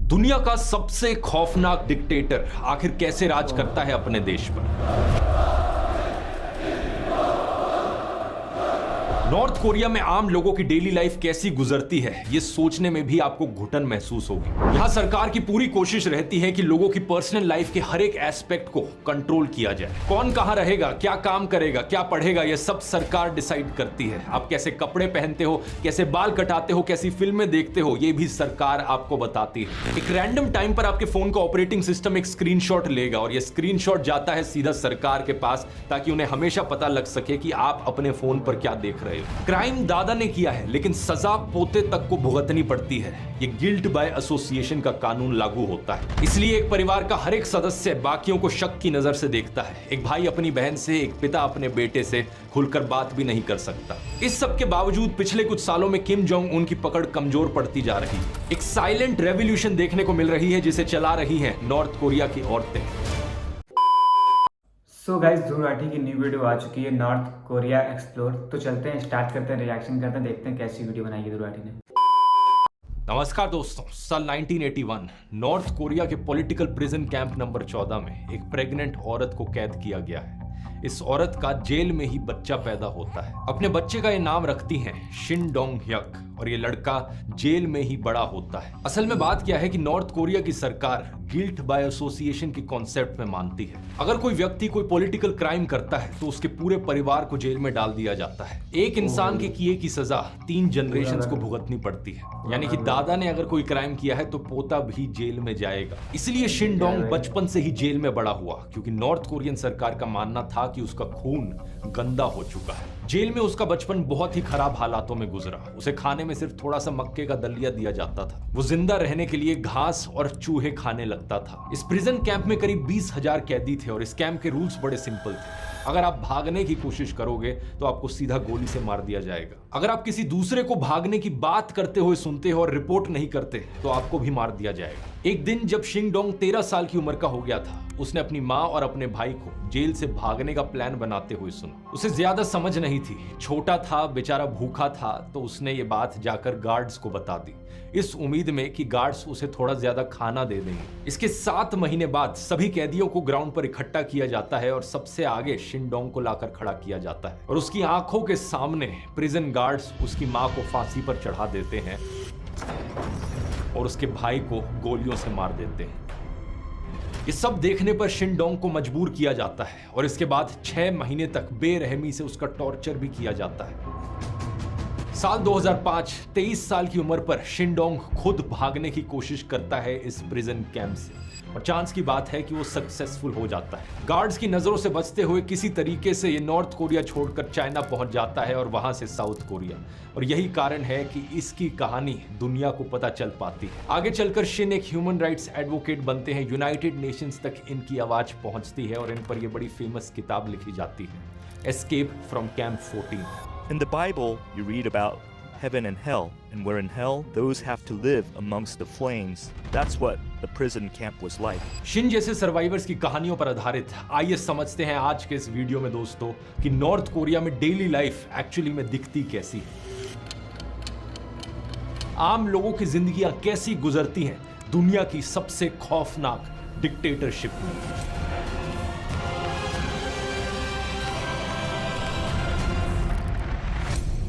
दुनिया का सबसे खौफनाक डिक्टेटर आखिर कैसे राज करता है अपने देश पर। नॉर्थ कोरिया में आम लोगों की डेली लाइफ कैसी गुजरती है, ये सोचने में भी आपको घुटन महसूस होगी। यहाँ सरकार की पूरी कोशिश रहती है कि लोगों की पर्सनल लाइफ के हर एक एस्पेक्ट को कंट्रोल किया जाए। कौन कहाँ रहेगा, क्या काम करेगा, क्या पढ़ेगा, यह सब सरकार डिसाइड करती है। आप कैसे कपड़े पहनते हो, कैसे बाल कटाते हो, कैसी फिल्में देखते हो, ये भी सरकार आपको बताती है। एक रैंडम टाइम पर आपके फोन का ऑपरेटिंग सिस्टम एक स्क्रीनशॉट लेगा और यह स्क्रीनशॉट जाता है सीधा सरकार के पास, ताकि उन्हें हमेशा पता लग सके कि आप अपने फोन पर क्या देख रहे हो। क्राइम दादा ने किया है, लेकिन सजा पोते तक को भुगतनी पड़ती है। ये गिल्ट बाय एसोसिएशन का कानून लागू होता है। इसलिए एक परिवार का हर एक सदस्य बाकियों को शक की नजर से देखता है। एक भाई अपनी बहन से, एक पिता अपने बेटे से खुलकर बात भी नहीं कर सकता। इस सब के बावजूद पिछले कुछ सालों में किम जोंग उन की पकड़ कमजोर पड़ती जा रही है। एक साइलेंट रेवोल्यूशन देखने को मिल रही है, जिसे चला रही हैं नॉर्थ कोरिया की औरतें। सो गाइस, ध्रुव की न्यू वीडियो आ चुकी है, नॉर्थ कोरिया एक्सप्लोर। तो चलते हैं, स्टार्ट करते हैं, रिएक्शन करते हैं, देखते हैं कैसी वीडियो बनाई है ध्रुव ने। नमस्कार दोस्तों, साल 1981 नॉर्थ कोरिया के पॉलिटिकल प्रिजन कैंप नंबर 14 में एक प्रेग्नेंट औरत को कैद किया गया है। इस औरत का जेल में ही बच्चा पैदा होता है। अपने बच्चे का ये नाम रखती हैं शिन डोंग ह्यक, और ये लड़का जेल में ही बड़ा होता है। असल में बात क्या है कि नॉर्थ कोरिया की सरकार गिल्ट बाय एसोसिएशन के कॉन्सेप्ट में मानती है। अगर कोई व्यक्ति कोई पॉलिटिकल क्राइम करता है तो उसके पूरे परिवार को जेल में डाल दिया जाता है। एक इंसान के किए की सजा 3 जनरेशंस को भुगतनी पड़ती है। यानी कि दादा ने अगर कोई क्राइम किया है तो पोता भी जेल में जाएगा। इसलिए शिन डोंग बचपन से ही जेल में बड़ा हुआ, क्योंकि नॉर्थ कोरियन सरकार का मानना था कि उसका खून गंदा हो चुका है। जेल में उसका बचपन बहुत ही खराब हालातों में गुजरा। उसे खाने में सिर्फ थोड़ा सा मक्के का दलिया दिया जाता था। वो जिंदा रहने के लिए घास और चूहे खाने लगता था। इस प्रिजन कैंप में करीब 20,000 कैदी थे और इस कैंप के रूल्स बड़े सिंपल थे। अगर आप भागने की कोशिश करोगे तो आपको सीधा गोली से मार दिया जाएगा। अगर आप किसी दूसरे को भागने की बात करते हुए सुनते हो और रिपोर्ट नहीं करते तो आपको भी मार दिया जाएगा। एक दिन जब शिन डोंग 13 साल की उम्र का हो गया था, उसने अपनी माँ और अपने भाई को जेल से भागने का प्लान बनाते हुए सुना। उसे ज्यादा समझ नहीं थी, छोटा था, बेचारा भूखा था, तो उसने ये बात जाकर गार्ड्स को बता दी, इस उम्मीद में कि गार्ड्स उसे थोड़ा ज्यादा खाना दे देंगे। इसके 7 महीने बाद सभी कैदियों को ग्राउंड पर इकट्ठा किया जाता है और सबसे आगे शिन डोंग को लाकर खड़ा किया जाता है और उसकी आंखों के सामने प्रिजन गार्ड्स उसकी मां को फांसी पर चढ़ा देते हैं और उसके भाई को गोलियों से मार देते हैं। ये सब देखने पर शिन डोंग को मजबूर किया जाता है और इसके बाद 6 महीने तक बेरहमी से उसका टॉर्चर भी किया जाता है। साल 2005, 23 साल की उम्र पर शिन डोंग खुद भागने की कोशिश करता है इस प्रिजन कैंप से और चांस की बात है कि वो सक्सेसफुल हो जाता है। गार्ड्स की नजरों से बचते हुए किसी तरीके से ये नॉर्थ कोरिया छोड़कर चाइना पहुंच जाता है और वहां से साउथ कोरिया, और यही कारण है कि इसकी कहानी दुनिया को पता चल पाती है। आगे चलकर शिन एक ह्यूमन राइट्स एडवोकेट बनते हैं। यूनाइटेड नेशंस तक इनकी आवाज पहुंचती है और इन पर यह बड़ी फेमस किताब लिखी जाती है, escape from camp 14। In the Bible, you read about heaven and hell, and where in hell, those have to live amongst the flames. That's what the prison camp was like. Shin जैसे survivors की कहानियों पर आधारित आइए समझते हैं आज के इस वीडियो में दोस्तों कि नॉर्थ कोरिया में डेली लाइफ एक्चुअली में दिखती कैसी है। आम लोगों की जिंदगियां कैसी गुजरती हैं दुनिया की सबसे खौफनाक डिक्टेटरशिप में।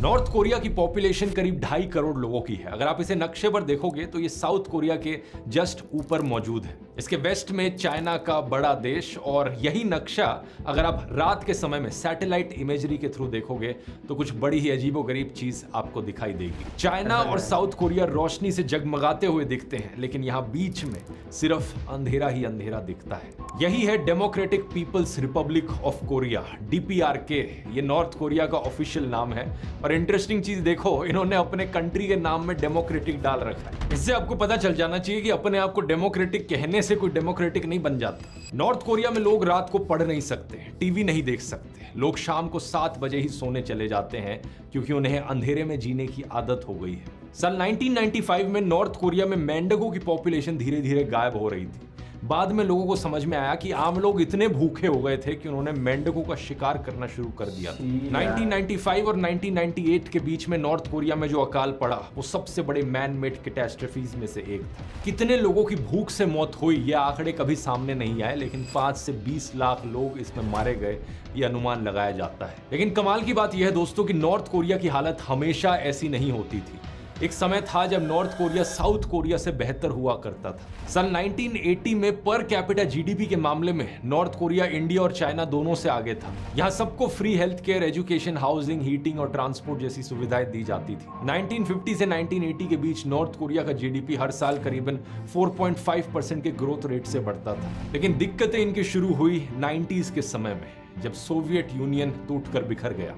नॉर्थ कोरिया की पॉपुलेशन करीब 2.5 करोड़ लोगों की है। अगर आप इसे नक्शे पर देखोगे तो ये साउथ कोरिया के जस्ट ऊपर मौजूद है। इसके वेस्ट में चाइना का बड़ा देश, और यही नक्शा अगर आप रात के समय में सैटेलाइट इमेजरी के थ्रू देखोगे तो कुछ बड़ी ही अजीबोगरीब चीज आपको दिखाई देगी। चाइना और साउथ कोरिया रोशनी से जगमगाते हुए दिखते हैं, लेकिन यहाँ बीच में सिर्फ अंधेरा ही अंधेरा दिखता है। यही है Democratic People's Republic of Korea, DPRK। ये नॉर्थ कोरिया का ऑफिशियल नाम है और इंटरेस्टिंग चीज देखो, इन्होंने अपने कंट्री के नाम में डेमोक्रेटिक डाल रखा है। इससे आपको पता चल जाना चाहिए कि अपने आप को डेमोक्रेटिक कहने से कोई डेमोक्रेटिक नहीं बन जाता। नॉर्थ कोरिया में लोग रात को पढ़ नहीं सकते, टीवी नहीं देख सकते। लोग शाम को 7 बजे ही सोने चले जाते हैं क्योंकि उन्हें अंधेरे में जीने की आदत हो गई है। साल 1995 में नॉर्थ कोरिया में मेंढकों की पॉपुलेशन धीरे धीरे गायब हो रही थी। बाद में लोगों को समझ में आया कि आम लोग इतने भूखे हो गए थे कि उन्होंने मेंढकों का शिकार करना शुरू कर दिया था। 1995 और 1998 के बीच में नॉर्थ कोरिया में जो अकाल पड़ा वो सबसे बड़े मैन मेड कैटास्ट्रोफीज में से एक था। कितने लोगों की भूख से मौत हुई ये आंकड़े कभी सामने नहीं आए, लेकिन 5 से 20 लाख लोग इसमें मारे गए ये अनुमान लगाया जाता है। लेकिन कमाल की बात यह है दोस्तों कि नॉर्थ कोरिया की हालत हमेशा ऐसी नहीं होती थी। एक समय था जब नॉर्थ कोरिया साउथ कोरिया से बेहतर हुआ करता था। सन 1980 में पर कैपिटा जीडीपी के मामले में नॉर्थ कोरिया इंडिया और चाइना दोनों से आगे था। यहाँ सबको free health care, education, housing, heating और ट्रांसपोर्ट जैसी सुविधाएं दी जाती थी। 1950 से 1980 के बीच नॉर्थ कोरिया का जीडीपी हर साल करीबन 4.5% के ग्रोथ रेट से बढ़ता था। लेकिन दिक्कतें इनकी शुरू हुई 90s के समय में, जब सोवियत यूनियन टूटकर बिखर गया।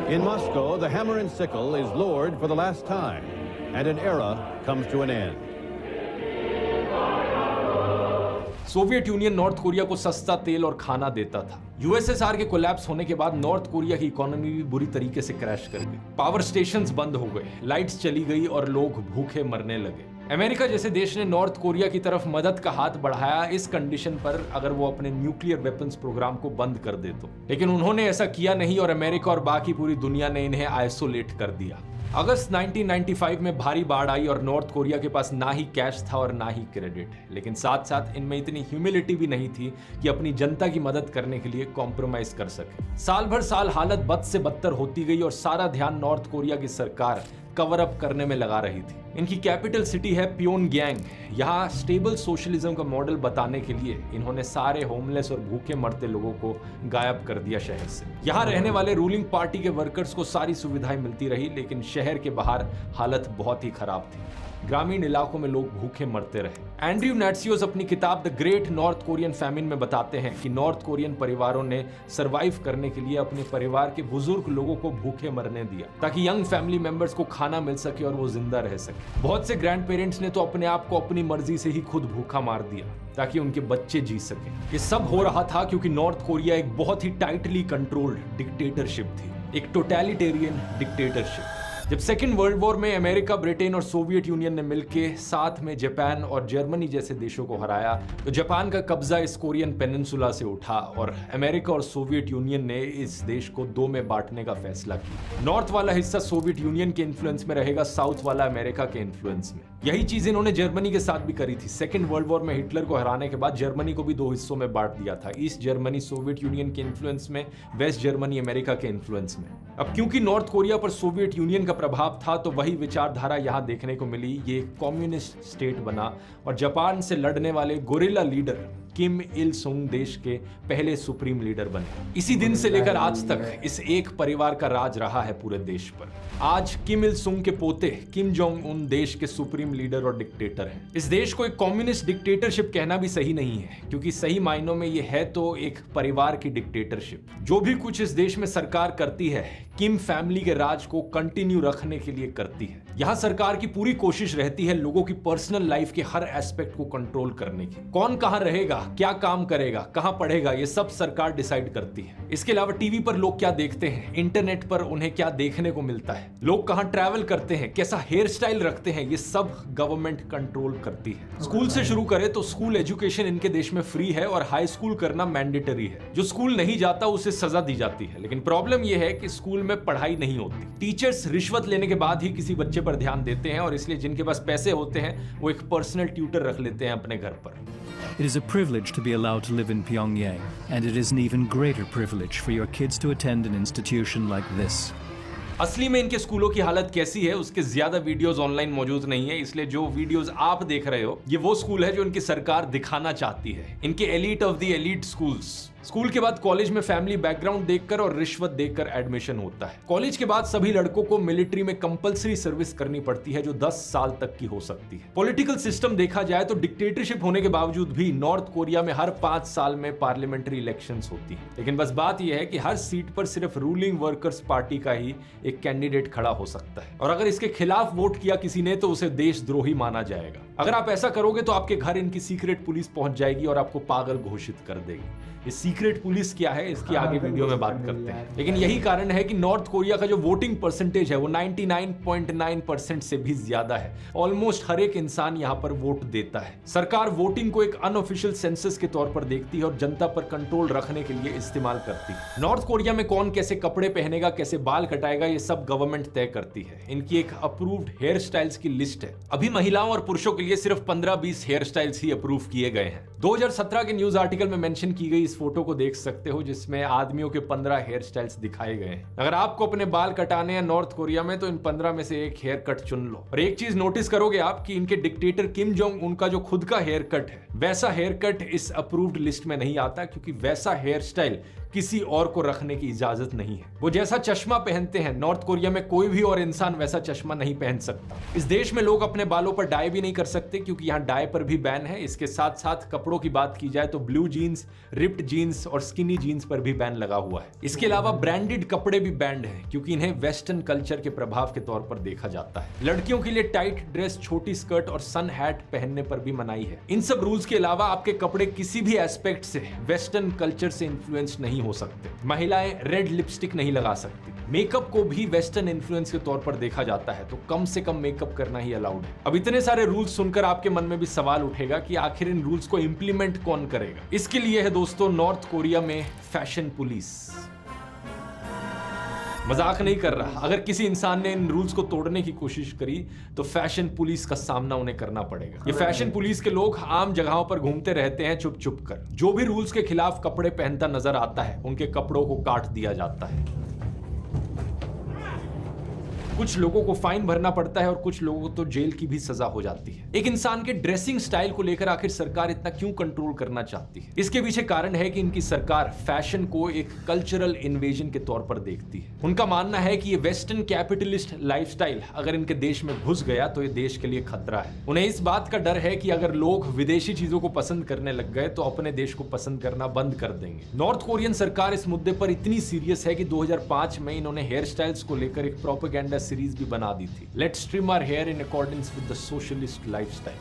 In Moscow, the hammer and sickle is lowered for the last time, and an era comes to an end. Soviet union north Korea को सस्ता तेल और खाना देता था। यूएसएसआर के कोलैप्स होने के बाद नॉर्थ कोरिया की इकोनॉमी भी बुरी तरीके से क्रैश कर गई। पावर स्टेशंस बंद हो गए, लाइट्स चली गई और लोग भूखे मरने लगे। अमेरिका जैसे देश ने नॉर्थ कोरिया की तरफ मदद का हाथ बढ़ाया इस कंडीशन पर अगर वो अपने न्यूक्लियर वेपन्स प्रोग्राम को बंद कर दे तो। लेकिन उन्होंने ऐसा किया नहीं और अमेरिका और बाकी पूरी दुनिया ने इन्हें आइसोलेट कर दिया। अगस्त 1995 में भारी बाढ़ आई और नॉर्थ कोरिया के पास ना ही कैश था और ना ही क्रेडिट, लेकिन साथ साथ इनमें इतनी ह्यूमिलिटी भी नहीं थी कि अपनी जनता की मदद करने के लिए कॉम्प्रोमाइज कर सके। साल भर साल हालत बद से बदतर होती गई और सारा ध्यान नॉर्थ कोरिया की सरकार कवर अप करने में लगा रही थी। इनकी कैपिटल सिटी है प्योंगयांग। यहाँ स्टेबल सोशलिज्म का मॉडल बताने के लिए इन्होंने सारे होमलेस और भूखे मरते लोगों को गायब कर दिया शहर से। यहाँ रहने वाले रूलिंग पार्टी के वर्कर्स को सारी सुविधाएं मिलती रही, लेकिन शहर के बाहर हालत बहुत ही खराब थी। ग्रामीण इलाकों में लोग भूखे मरते रहे। एंड्रयू नाट्सियोस अपनी किताब the great north Korean famine में बताते हैं कि नॉर्थ कोरियन परिवारों ने सरवाइव करने के लिए अपने परिवार के बुजुर्ग लोगों को भूखे मरने दिया ताकि यंग फैमिली मेंबर्स को खाना मिल सके और वो जिंदा रह सके। बहुत से ग्रैंड पेरेंट्स ने तो अपने आप को अपनी मर्जी से ही खुद भूखा मार दिया ताकि उनके बच्चे जी सके। ये सब हो रहा था क्योंकि नॉर्थ कोरिया एक बहुत ही टाइटली कंट्रोल्ड डिक्टेटरशिप थी, एक टोटलिटेरियन डिक्टेटरशिप। जब सेकेंड वर्ल्ड वॉर में अमेरिका, ब्रिटेन और सोवियत यूनियन ने मिलकर साथ में जापान और जर्मनी जैसे देशों को हराया तो जापान का कब्जा इस कोरियन पेनिनसुला से उठा और अमेरिका और सोवियत यूनियन ने इस देश को 2 में बांटने का फैसला किया। नॉर्थ वाला हिस्सा सोवियत यूनियन के इन्फ्लुएंस में रहेगा, साउथ वाला अमेरिका के इन्फ्लुएंस में। यही चीज इन्होंने जर्मनी के साथ भी करी थी। सेकेंड वर्ल्ड वॉर में हिटलर को हराने के बाद जर्मनी को भी 2 हिस्सों में बांट दिया था, ईस्ट जर्मनी सोवियत यूनियन के इन्फ्लुएंस में, वेस्ट जर्मनी अमेरिका के इन्फ्लुएंस में। अब क्योंकि नॉर्थ कोरिया पर सोवियत यूनियन का प्रभाव था तो वही विचारधारा यहां देखने को मिली। ये कम्युनिस्ट स्टेट बना और जापान से लड़ने वाले गोरिल्ला लीडर किम इल सुंग देश के पहले सुप्रीम लीडर बने। इसी दिन से लेकर आज तक इस एक परिवार का राज रहा है पूरे देश पर। आज किम इल सुंग के पोते किम जोंग उन देश के सुप्रीम लीडर और डिक्टेटर हैं। इस देश को एक कम्युनिस्ट डिक्टेटरशिप कहना भी सही नहीं है क्योंकि सही मायनों में ये है तो एक परिवार की डिक्टेटरशिप। जो भी कुछ इस देश में सरकार करती है किम फैमिली के राज को कंटिन्यू रखने के लिए करती है। यहाँ सरकार की पूरी कोशिश रहती है लोगों की पर्सनल लाइफ के हर एस्पेक्ट को कंट्रोल करने की। कौन कहाँ रहेगा, क्या काम करेगा, कहाँ पढ़ेगा, ये सब सरकार डिसाइड करती है। इसके अलावा टीवी पर लोग क्या देखते हैं, इंटरनेट पर उन्हें क्या देखने को मिलता है, लोग कहाँ ट्रैवल करते हैं, कैसा हेयर स्टाइल रखते हैं, ये सब गवर्नमेंट कंट्रोल करती है। स्कूल से शुरू करें तो स्कूल एजुकेशन इनके देश में फ्री है और हाई स्कूल करना मैंडेटरी है। जो स्कूल नहीं जाता उसे सजा दी जाती है। लेकिन प्रॉब्लम यह है कि स्कूल में पढ़ाई नहीं होती। टीचर्स रिश्वत लेने के बाद ही किसी बच्चे पर ध्यान देते हैं और इसलिए जिनके पास पैसे होते हैं वो एक पर्सनल ट्यूटर रख लेते हैं अपने घर पर। It is a privilege to be allowed to live in Pyongyang, and it is an even greater privilege for your kids to attend an institution like this. असली में इनके स्कूलों की हालत कैसी है उसके ज्यादा वीडियोस ऑनलाइन मौजूद नहीं है, इसलिए जो वीडियोस आप देख रहे हो ये वो स्कूल है जो इनकी सरकार दिखाना चाहती है। इनके elite of the elite schools. School के बाद कॉलेज में फैमिली बैकग्राउंड देखकर और रिश्वत देकर एडमिशन होता है। कॉलेज के बाद सभी लड़कों को मिलिट्री में कंपलसरी सर्विस करनी पड़ती है जो 10 साल तक की हो सकती है। पॉलिटिकल सिस्टम देखा जाए तो डिक्टेटरशिप होने के बावजूद भी नॉर्थ कोरिया में हर 5 साल में पार्लियामेंट्री इलेक्शंस होती है। लेकिन बस बात यह है कि हर सीट पर सिर्फ रूलिंग वर्कर्स पार्टी का ही एक कैंडिडेट खड़ा हो सकता है और अगर इसके खिलाफ वोट किया किसी ने तो उसे देशद्रोही माना जाएगा। अगर आप ऐसा करोगे तो आपके घर इनकी सीक्रेट पुलिस पहुंच जाएगी और आपको पागल घोषित कर देगी। सीक्रेट पुलिस क्या है इसकी आगे वीडियो में बात करते हैं। लेकिन यही कारण है कि नॉर्थ कोरिया का जो वोटिंग परसेंटेज है वो 99.9% से भी ज्यादा है। ऑलमोस्ट हर एक इंसान यहाँ पर वोट देता है। सरकार वोटिंग को एक अनऑफिशियल सेंसस के तौर पर देखती है और जनता पर कंट्रोल रखने के लिए इस्तेमाल करती है। नॉर्थ कोरिया में कौन कैसे कपड़े पहनेगा, कैसे बाल कटाएगा, ये सब गवर्नमेंट तय करती है। इनकी एक अप्रूव्ड हेयर स्टाइल्स की लिस्ट है। अभी महिलाओं और पुरुषों के लिए सिर्फ 15-20 हेयर स्टाइल्स ही अप्रूव किए गए हैं। 2017 के न्यूज आर्टिकल में मेंशन की गई इस फोटो को देख सकते हो जिसमें आदमियों के 15 हेयर स्टाइल्स दिखाए गए हैं। अगर आपको अपने बाल कटाने हैं नॉर्थ कोरिया में तो इन 15 में से एक हेयर कट चुन लो। और एक चीज नोटिस करोगे आप कि इनके डिक्टेटर किम जोंग उनका जो खुद का हेयर कट है वैसा हेयर कट इस अप्रूव्ड लिस्ट में नहीं आता, क्योंकि वैसा हेयर स्टाइल किसी और को रखने की इजाजत नहीं है। वो जैसा चश्मा पहनते हैं नॉर्थ कोरिया में कोई भी और इंसान वैसा चश्मा नहीं पहन सकता। इस देश में लोग अपने बालों पर डाई भी नहीं कर सकते क्योंकि यहाँ डाई पर भी बैन है। इसके साथ साथ कपड़ों की बात की जाए तो ब्लू जीन्स, रिप्ड जीन्स और स्किनी जीन्स पर भी बैन लगा हुआ है। इसके अलावा ब्रांडेड कपड़े भी बैंड हैं क्योंकि इन्हें वेस्टर्न कल्चर के प्रभाव के तौर पर देखा जाता है। लड़कियों के लिए टाइट ड्रेस, छोटी स्कर्ट और सन हैट पहनने पर भी मनाही है। इन सब रूल्स के अलावा आपके कपड़े किसी भी एस्पेक्ट से वेस्टर्न कल्चर से इन्फ्लुएंस नहीं हो सकते। महिलाएं रेड लिपस्टिक नहीं लगा सकती। मेकअप को भी वेस्टर्न इन्फ्लुएंस के तौर पर देखा जाता है, तो कम से कम मेकअप करना ही अलाउड है। अब इतने सारे रूल्स सुनकर आपके मन में भी सवाल उठेगा कि आखिर इन रूल्स को इंप्लीमेंट कौन करेगा। इसके लिए है दोस्तों नॉर्थ कोरिया में फैशन पुलिस। मजाक नहीं कर रहा, अगर किसी इंसान ने इन रूल्स को तोड़ने की कोशिश करी तो फैशन पुलिस का सामना उन्हें करना पड़ेगा। ये फैशन पुलिस के लोग आम जगहों पर घूमते रहते हैं चुप चुप कर। जो भी रूल्स के खिलाफ कपड़े पहनता नजर आता है उनके कपड़ों को काट दिया जाता है। कुछ लोगों को फाइन भरना पड़ता है और कुछ लोगों को तो जेल की भी सजा हो जाती है। एक इंसान के ड्रेसिंग स्टाइल को लेकर आखिर सरकार इतना क्यों कंट्रोल करना चाहती है? इसके पीछे कारण है कि इनकी सरकार फैशन को एक कल्चरल इन्वेजन के तौर पर देखती है। उनका मानना है कि ये वेस्टर्न कैपिटलिस्ट लाइफस्टाइल अगर इनके देश में घुस गया तो ये देश के लिए खतरा है। उन्हें इस बात का डर है कि अगर लोग विदेशी चीजों को पसंद करने लग गए तो अपने देश को पसंद करना बंद कर देंगे। नॉर्थ कोरियन सरकार इस मुद्दे पर इतनी सीरियस है कि 2005 में इन्होंने हेयर स्टाइल्स को लेकर एक प्रोपेगेंडा सीरीज भी बना दी थी, let's trim our hair in accordance with the socialist lifestyle.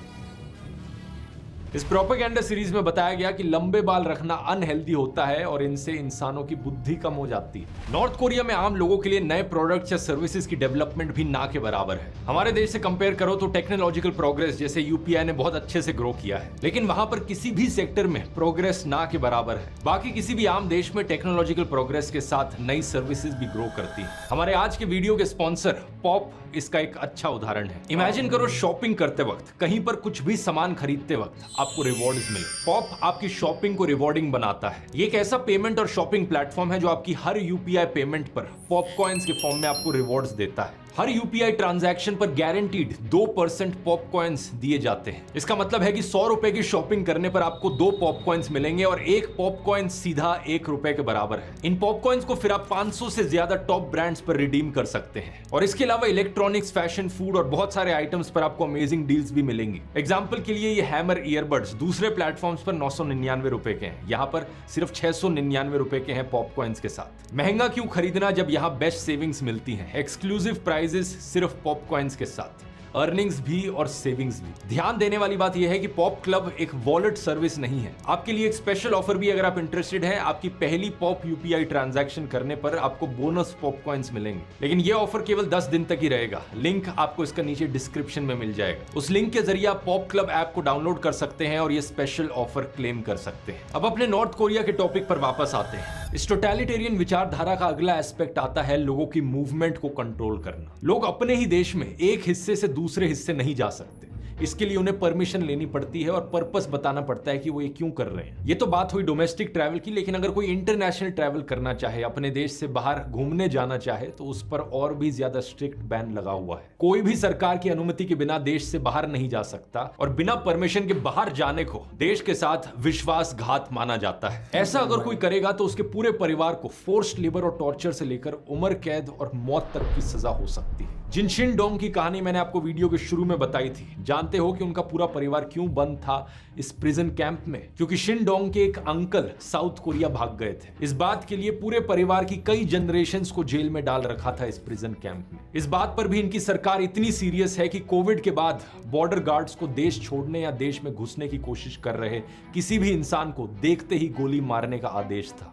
इस प्रोपेगेंडा सीरीज में बताया गया कि लंबे बाल रखना अनहेल्दी होता है और इनसे इंसानों की बुद्धि कम हो जाती है। नॉर्थ कोरिया में आम लोगों के लिए नए प्रोडक्ट्स या सर्विसेज की डेवलपमेंट भी ना के बराबर है। हमारे देश से कंपेयर करो तो टेक्नोलॉजिकल प्रोग्रेस जैसे यूपीआई ने बहुत अच्छे से ग्रो किया है, लेकिन वहां पर किसी भी सेक्टर में प्रोग्रेस ना के बराबर है। बाकी किसी भी आम देश में टेक्नोलॉजिकल प्रोग्रेस के साथ नई सर्विसेज भी ग्रो करती है। हमारे आज के वीडियो के स्पॉन्सर पॉप इसका एक अच्छा उदाहरण है। इमेजिन करो शॉपिंग करते वक्त, कहीं पर कुछ भी सामान खरीदते वक्त आपको रिवॉर्ड्स मिले। पॉप आपकी शॉपिंग को रिवॉर्डिंग बनाता है। ये एक ऐसा पेमेंट और शॉपिंग प्लेटफॉर्म है जो आपकी हर यूपीआई पेमेंट पर पॉप कॉइन्स के फॉर्म में आपको रिवॉर्ड्स देता है। हर यूपीआई ट्रांजैक्शन पर गारंटीड 2% पॉप कॉइन्स दिए जाते हैं। इसका मतलब है कि 100 रुपए की शॉपिंग करने पर आपको 2 पॉप कॉइन्स मिलेंगे और एक पॉप कॉइन सीधा 1 रुपए के बराबर है। इन पॉप कॉइन्स को फिर आप 500 से ज्यादा टॉप ब्रांड्स पर रिडीम कर सकते हैं। और इसके अलावा इलेक्ट्रॉनिक्स, फैशन, फूड और बहुत सारे आइटम्स पर आपको अमेजिंग डील्स भी मिलेंगी। एग्जाम्पल के लिए ये हैमर ईयरबड्स दूसरे प्लेटफॉर्म्स पर 999 रुपए के हैं, यहाँ पर सिर्फ 699 रुपए के हैं पॉप कॉइन्स के साथ। महंगा क्यों खरीदना जब यहाँ बेस्ट सेविंग्स मिलती हैं। एक्सक्लूसिव प्राइजेस सिर्फ पॉप कॉइन्स के साथ, अर्निंग्स भी और सेविंग्स भी। ध्यान देने वाली बात यह है कि पॉप क्लब एक वॉलेट सर्विस नहीं है। आपके लिए एक स्पेशल ऑफर भी अगर आप इंटरेस्टेड हैं। आपकी पहली पॉप यूपीआई ट्रांजैक्शन करने पर आपको बोनस पॉप कॉइन्स मिलेंगे, लेकिन यह ऑफर केवल 10 दिन तक ही रहेगा। लिंक आपको इसका नीचे डिस्क्रिप्शन में मिल जाएगा। उस लिंक के जरिए आप पॉप क्लब ऐप को डाउनलोड कर सकते हैं और ये स्पेशल ऑफर क्लेम कर सकते हैं। अब अपने नॉर्थ कोरिया के टॉपिक पर वापस आते हैं। इस टोटलिटेरियन विचारधारा का अगला एस्पेक्ट आता है लोगों की मूवमेंट को कंट्रोल करना। लोग अपने ही देश में एक हिस्से से दूसरे हिस्से नहीं जा सकते। इसके लिए उन्हें परमिशन लेनी पड़ती है और पर्पस बताना पड़ता है कि वो ये क्यों कर रहे हैं। ये तो बात हुई डोमेस्टिक ट्रैवल की, लेकिन अगर कोई इंटरनेशनल ट्रैवल करना चाहे, अपने देश से बाहर घूमने जाना चाहे, तो उस पर और भी ज्यादा स्ट्रिक्ट बैन लगा हुआ है। कोई भी सरकार की अनुमति के बिना देश से बाहर नहीं जा सकता और बिना परमिशन के बाहर जाने को देश के साथ विश्वासघात माना जाता है। ऐसा अगर कोई करेगा तो उसके पूरे परिवार को फोर्स्ड लेबर और टॉर्चर से लेकर उम्र कैद और मौत तक की सजा हो सकती है। जिन शिनडोंग की कहानी मैंने आपको वीडियो के शुरू में बताई थी, जानते हो कि उनका पूरा परिवार क्यों बंद था इस प्रिजन कैंप में? क्योंकि शिनडोंग के एक अंकल साउथ कोरिया भाग गए थे। इस बात के लिए पूरे परिवार की कई जनरेशंस को जेल में डाल रखा था इस प्रिजन कैंप में। इस बात पर भी इनकी सरकार इतनी सीरियस है कि कोविड के बाद बॉर्डर गार्ड्स को देश छोड़ने या देश में घुसने की कोशिश कर रहे किसी भी इंसान को देखते ही गोली मारने का आदेश था।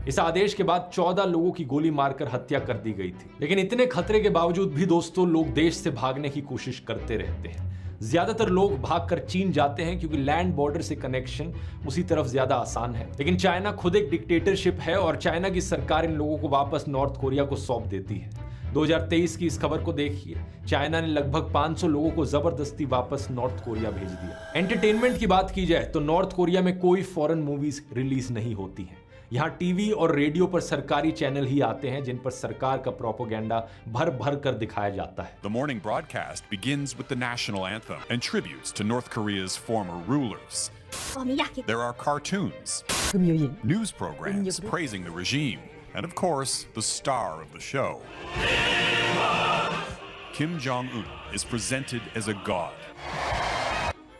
इस आदेश के बाद 14 लोगों की गोली मारकर हत्या कर दी गई थी। लेकिन इतने खतरे के बावजूद भी दोस्तों, लोग देश से भागने की कोशिश करते रहते हैं। ज्यादातर लोग भागकर चीन जाते हैं क्योंकि लैंड बॉर्डर से कनेक्शन उसी तरफ ज्यादा आसान है। लेकिन चाइना खुद एक डिक्टेटरशिप है और चाइना की सरकार इन लोगों को वापस नॉर्थ कोरिया को सौंप देती है। 2023 की इस खबर को देखिए, चाइना ने लगभग 500 लोगों को जबरदस्ती वापस नॉर्थ कोरिया भेज दिया। एंटरटेनमेंट की बात की जाए तो नॉर्थ कोरिया में कोई फॉरेन मूवीज रिलीज नहीं होती हैं। यहाँ टीवी और रेडियो पर सरकारी चैनल ही आते हैं जिन पर सरकार का प्रोपेगेंडा भर भर कर दिखाया जाता है। The morning broadcast begins with the national anthem and tributes to North Korea's former rulers. There are cartoons, news programs praising the regime, and of course, the star of the show. Kim Jong-un is presented as a god,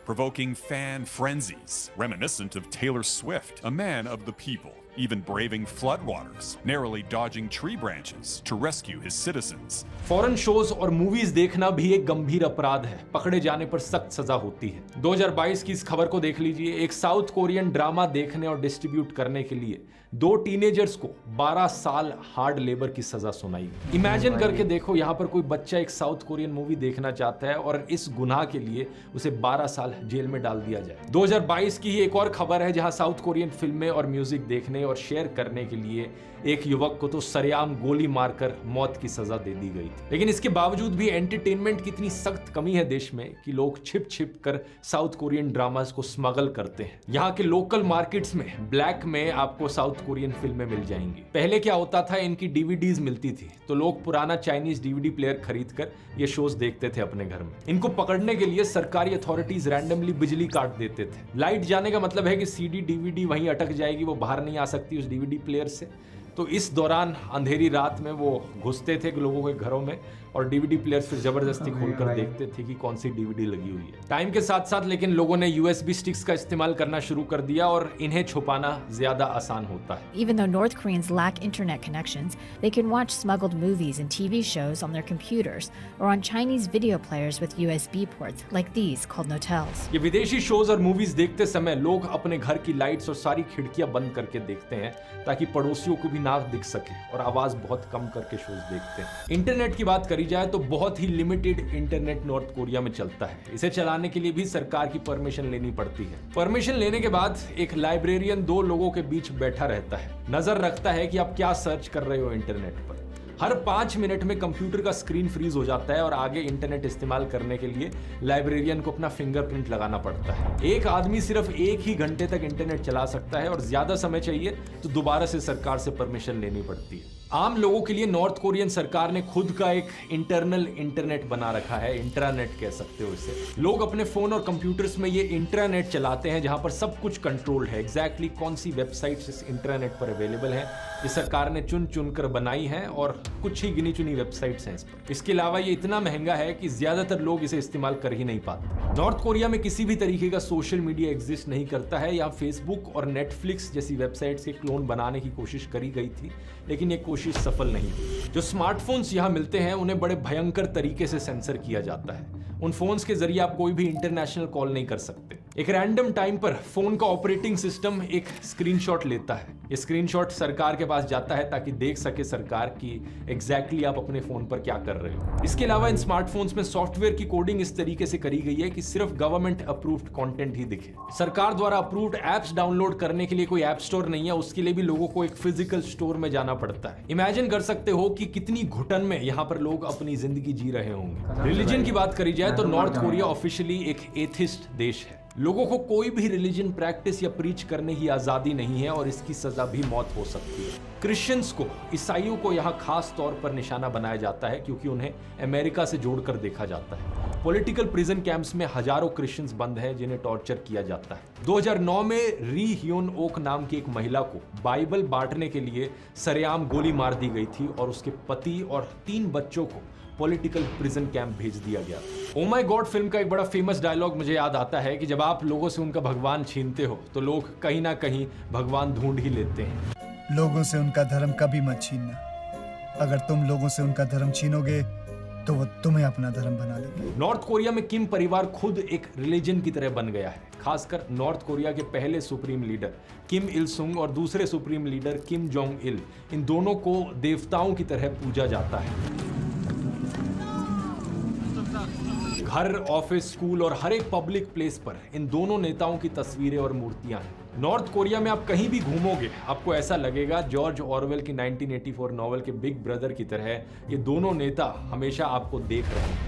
provoking fan frenzies reminiscent of Taylor Swift, a man of the people, even braving floodwaters, narrowly dodging tree branches to rescue his citizens. Foreign shows और movies देखना भी एक गंभीर अपराध है। पकड़े जाने पर सख्त सजा होती है। 2022 की इस खबर को देख लीजिए। एक साउथ कोरियन ड्रामा देखने और डिस्ट्रीब्यूट करने के लिए 2 टीनेजर्स को 12 साल हार्ड लेबर की सजा सुनाई। इमेजिन करके देखो, यहाँ पर कोई बच्चा एक साउथ कोरियन मूवी देखना चाहता है और इस गुनाह के लिए उसे 12 साल जेल में डाल दिया जाए। 2022 की ही एक और खबर है जहां साउथ कोरियन फिल्में और म्यूजिक देखने और शेयर करने के लिए एक युवक को तो सरेआम गोली मारकर मौत की सजा दे दी गई थी। लेकिन इसके बावजूद भी एंटरटेनमेंट की इतनी सख्त कमी है देश में कि लोग छिप छिप कर साउथ कोरियन ड्रामास को स्मगल करते हैं। यहाँ के लोकल मार्केट्स में ब्लैक में आपको साउथ कोरियन फिल्में मिल जाएंगी। पहले क्या होता था, इनकी डीवीडीज मिलती थी तो लोग पुराना चाइनीज डीवीडी प्लेयर खरीद कर ये शोज देखते थे अपने घर में। इनको पकड़ने के लिए सरकारी अथॉरिटीज रैंडमली बिजली काट देते थे। लाइट जाने का मतलब है कि सीडी डीवीडी वहीं अटक जाएगी, वो बाहर नहीं आ सकती उस डीवीडी प्लेयर से। तो इस दौरान अंधेरी रात में वो घुसते थे लोगों के घरों में और डीवीडी प्लेयर्स फिर जबरदस्ती खोलकर देखते थे कि कौन सी डीवीडी लगी हुई है। टाइम के साथ साथ लेकिन लोगों ने यूएसबी स्टिक्स का इस्तेमाल करना शुरू कर दिया और इन्हें छुपाना ज्यादा आसान होता है। Even though North Koreans lack internet connections, they can watch smuggled movies and TV shows on their computers or on Chinese video players with USB ports like these called Notels. ये विदेशी शोज और movies देखते समय लोग अपने घर की lights और सारी खिड़कियां बंद करके देखते हैं ताकि पड़ोसियों को भी ना दिख सके और आवाज बहुत कम करके शोज देखते हैं। इंटरनेट की बात करी जाए तो बहुत ही लिमिटेड इंटरनेट नॉर्थ कोरिया में चलता है। इसे चलाने के लिए भी सरकार की परमिशन लेनी पड़ती है। परमिशन लेने के बाद एक लाइब्रेरियन 2 लोगों के बीच बैठा रहता है, नजर रखता है कि आप क्या सर्च कर रहे हो इंटरनेट पर। हर 5 मिनट में कंप्यूटर का स्क्रीन फ्रीज हो जाता है और आगे इंटरनेट इस्तेमाल करने के लिए लाइब्रेरियन को अपना फिंगरप्रिंट लगाना पड़ता है। एक आदमी सिर्फ 1 ही घंटे तक इंटरनेट चला सकता है और ज्यादा समय चाहिए तो दोबारा से सरकार से परमिशन लेनी पड़ती है। आम लोगों के लिए नॉर्थ कोरियन सरकार ने खुद का एक इंटरनल इंटरनेट बना रखा है, इंट्रानेट कह सकते हो इसे। लोग अपने फोन और कंप्यूटर्स में ये इंट्रानेट चलाते हैं जहां पर सब कुछ कंट्रोल्ड है। एग्जैक्टली कौन सी वेबसाइट्स इस इंटरनेट पर अवेलेबल है ये सरकार ने चुन चुन कर बनाई है और कुछ ही गिनी चुनी वेबसाइट्स हैं इस पर। इसके अलावा ये इतना महंगा है कि ज्यादातर लोग इसे इस्तेमाल कर ही नहीं पाते। नॉर्थ कोरिया में किसी भी तरीके का सोशल मीडिया एग्जिस्ट नहीं करता है। यहाँ फेसबुक और नेटफ्लिक्स जैसी वेबसाइट्स के क्लोन बनाने की कोशिश करी गई थी लेकिन ये कोशिश सफल नहीं हुई। जो स्मार्टफोन्स यहाँ मिलते हैं उन्हें बड़े भयंकर तरीके से सेंसर किया जाता है। उन फोन्स के जरिए आप कोई भी इंटरनेशनल कॉल नहीं कर सकते। एक रैंडम टाइम पर फोन का ऑपरेटिंग सिस्टम एक स्क्रीनशॉट लेता है। ये स्क्रीनशॉट सरकार के पास जाता है ताकि देख सके सरकार की एग्जैक्टली आप अपने फोन पर क्या कर रहे हो। इसके अलावा इन स्मार्टफोन्स में सॉफ्टवेयर की कोडिंग इस तरीके से करी गई है कि सिर्फ गवर्नमेंट अप्रूव्ड कंटेंट ही दिखे। सरकार द्वारा अप्रूव्ड एप्स डाउनलोड करने के लिए कोई ऐप स्टोर नहीं है, उसके लिए भी लोगों को एक फिजिकल स्टोर में जाना पड़ता है। इमेजिन कर सकते हो कि कितनी घुटन में यहाँ पर लोग अपनी जिंदगी जी रहे होंगे। रिलीजन की बात करी जाए तो नॉर्थ कोरिया ऑफिशियली एक एथिस्ट देश है। लोगों को कोई भी रिलीजन प्रैक्टिस या प्रीच करने की आजादी नहीं है और इसकी सजा भी मौत हो सकती है। क्रिश्चियंस को, ईसाइयों को यहाँ खास तौर पर निशाना बनाया जाता है क्योंकि उन्हें अमेरिका से जोड़कर देखा जाता है। पॉलिटिकल प्रिजन कैंप्स में हजारों क्रिश्चियंस बंद हैं जिन्हें टॉर्चर किया जाता है। 2009 में री ह्योन ओक नाम की एक महिला को बाइबल बांटने के लिए सरेआम गोली मार दी गई थी और उसके पति और 3 बच्चों को पॉलिटिकल प्रिजन कैंप भेज दिया गया। ओ माय गॉड फिल्म का एक बड़ा फेमस डायलॉग मुझे याद आता है कि जब आप लोगों से उनका भगवान छीनते हो तो लोग कहीं ना कहीं भगवान ढूंढ ही लेते हैं। लोगों से उनका धर्म कभी मत छीनना। अगर तुम लोगों से उनका धर्म छीनोगे तो वो तुम्हें अपना धर्म बना लेंगे। नॉर्थ कोरिया में किम परिवार खुद एक रिलीजन की तरह बन गया है। खासकर नॉर्थ कोरिया के पहले सुप्रीम लीडर किम इल सुंग और दूसरे supreme leader Kim Jong Il, इन दोनों को देवताओं की तरह पूजा जाता है। घर, ऑफिस, स्कूल और हर एक पब्लिक प्लेस पर इन दोनों नेताओं की तस्वीरें और मूर्तियां हैं। नॉर्थ कोरिया में आप कहीं भी घूमोगे आपको ऐसा लगेगा जॉर्ज ऑरवेल की 1984 नॉवल के बिग ब्रदर की तरह ये दोनों नेता हमेशा आपको देख रहे हैं।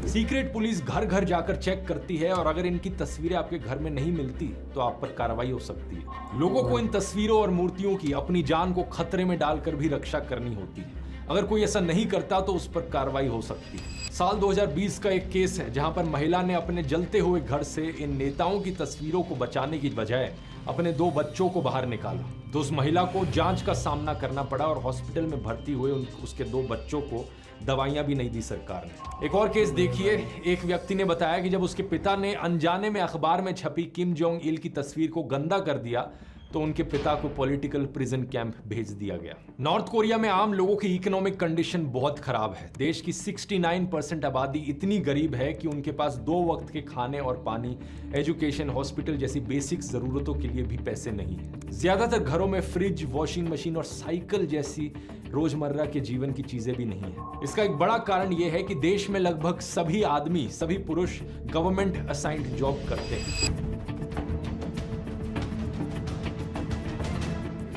सीक्रेट पुलिस घर घर जाकर चेक करती है और अगर इनकी तस्वीरें आपके घर में नहीं मिलती तो आप पर कार्रवाई हो सकती है। लोगों को इन तस्वीरों और मूर्तियों की अपनी जान को खतरे में डालकर भी रक्षा करनी होती है। अगर कोई ऐसा नहीं करता तो उस पर कार्रवाई हो सकती है। साल 2020 का एक केस है जहां पर महिला ने अपने जलते हुए घर से इन नेताओं की तस्वीरों को बचाने की बजाय अपने 2 बच्चों को बाहर निकाला, तो उस महिला को जांच का सामना करना पड़ा और हॉस्पिटल में भर्ती हुए उसके 2 बच्चों को दवाइयां भी नहीं दी सरकार ने। एक और केस देखिए, एक व्यक्ति ने बताया कि जब उसके पिता ने अनजाने में अखबार में छपी किम जोंग इल की तस्वीर को गंदा कर दिया तो उनके पिता को पॉलिटिकल प्रिजन कैंप भेज दिया गया। नॉर्थ कोरिया में आम लोगों की इकोनॉमिक कंडीशन बहुत खराब है। देश की 69% आबादी इतनी गरीब है कि उनके पास 2 वक्त के खाने और पानी, एजुकेशन, हॉस्पिटल जैसी बेसिक जरूरतों के लिए भी पैसे नहीं है। ज्यादातर घरों में फ्रिज, वॉशिंग मशीन और साइकिल जैसी रोजमर्रा के जीवन की चीजें भी नहीं है। इसका एक बड़ा कारण यह है कि देश में लगभग सभी आदमी, सभी पुरुष गवर्नमेंट असाइंड जॉब करते हैं।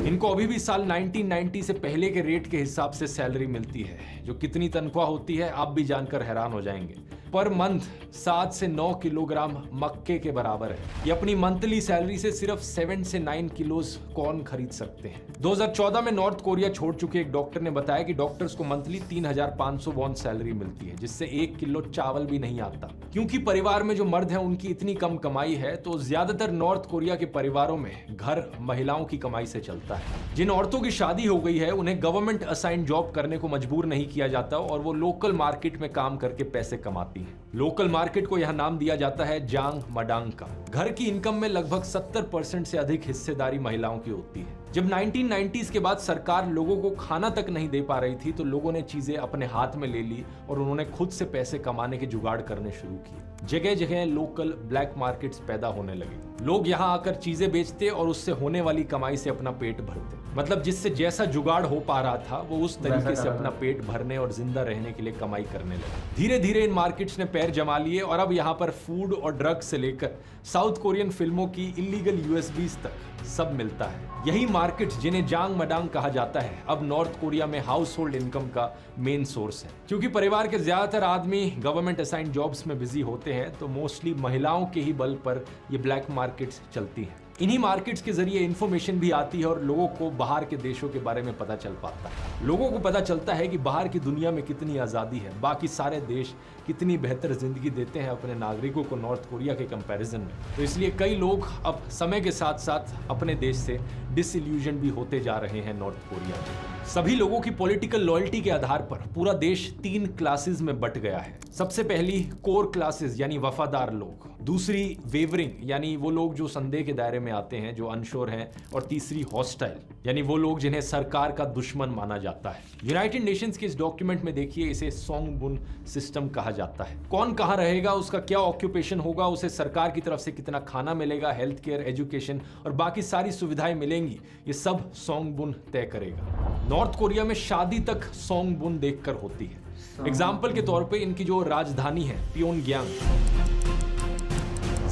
इनको अभी भी साल 1990 से पहले के रेट के हिसाब से सैलरी मिलती है। जो कितनी तनख्वाह होती है आप भी जानकर हैरान हो जाएंगे। पर मंथ 7 से 9 किलोग्राम मक्के के बराबर है। ये अपनी मंथली सैलरी से सिर्फ 7 से 9 किलोज कॉर्न खरीद सकते हैं। 2014 में नॉर्थ कोरिया छोड़ चुके एक डॉक्टर ने बताया कि डॉक्टर्स को मंथली 3500 वॉन सैलरी मिलती है, जिससे 1 किलो चावल भी नहीं आता। क्योंकि परिवार में जो मर्द हैं उनकी इतनी कम कमाई है तो ज्यादातर नॉर्थ कोरिया के परिवारों में घर महिलाओं की कमाई से चलता है। जिन औरतों की शादी हो गई है उन्हें गवर्नमेंट असाइंड जॉब करने को मजबूर नहीं किया जाता और वो लोकल मार्केट में काम करके पैसे कमाती हैं। लोकल मार्केट को यह नाम दिया जाता है जांग मडांग का। घर की इनकम में लगभग 70% से अधिक हिस्सेदारी महिलाओं की होती है। जब 1990s के बाद सरकार लोगों को खाना तक नहीं दे पा रही थी तो लोगों ने चीजें अपने हाथ में ले ली और उन्होंने खुद से पैसे कमाने के जुगाड़ करने शुरू किए। जगह जगह लोकल ब्लैक मार्केट्स पैदा होने लगे। लोग यहाँ आकर चीजें बेचते और उससे होने वाली कमाई से अपना पेट भरते। मतलब जिससे जैसा जुगाड़ हो पा रहा था वो उस तरीके से अपना पेट भरने और जिंदा रहने के लिए कमाई करने लगे। धीरे धीरे इन मार्केट्स ने पैर जमा लिए और अब यहाँ पर फूड और ड्रग्स से लेकर साउथ कोरियन फिल्मों की इलीगल यूएसबीज तक सब मिलता है। यही मार्केट जिन्हें जांग मडांग कहा जाता है अब नॉर्थ कोरिया में हाउस होल्ड इनकम का मेन सोर्स है। क्योंकि परिवार के ज्यादातर आदमी गवर्नमेंट असाइंड जॉब्स में बिजी होते हैं तो मोस्टली महिलाओं के ही बल पर ये ब्लैक मार्केट्स चलती हैं। इन्हीं मार्केट्स के जरिए इंफॉर्मेशन भी आती है और लोगों को बाहर के देशों के बारे में पता चल पाता है। लोगों को पता चलता है कि बाहर की दुनिया में कितनी आज़ादी है, बाकी सारे देश कितनी बेहतर जिंदगी देते हैं अपने नागरिकों को नॉर्थ कोरिया के कंपैरिजन में। तो इसलिए कई लोग अब समय के साथ साथ अपने देश से डिसइल्यूजन भी होते जा रहे हैं नॉर्थ कोरिया में। सभी लोगों की पॉलिटिकल लॉयल्टी के आधार पर पूरा देश 3 क्लासेस में बट गया है। सबसे पहली कोर क्लासेस यानी वफादार लोग, दूसरी वेवरिंग यानी वो लोग जो संदेह के दायरे में आते हैं, जो अनश्योर हैं, और तीसरी हॉस्टाइल यानी वो लोग जिन्हें सरकार का दुश्मन माना जाता है। यूनाइटेड नेशंस के इस डॉक्यूमेंट में देखिए इसे सोंगबुन सिस्टम कहा जाता है। कौन कहां रहेगा, उसका क्या ऑक्यूपेशन होगा, उसे सरकार की तरफ से कितना खाना मिलेगा, हेल्थ केयर, एजुकेशन और बाकी सारी सुविधाएं मिलेंगी, ये सब सोंगबुन तय करेगा। नॉर्थ कोरिया में शादी तक सोंगबुन देखकर होती है। एग्जाम्पल के तौर पे इनकी जो राजधानी है प्योंगयांग,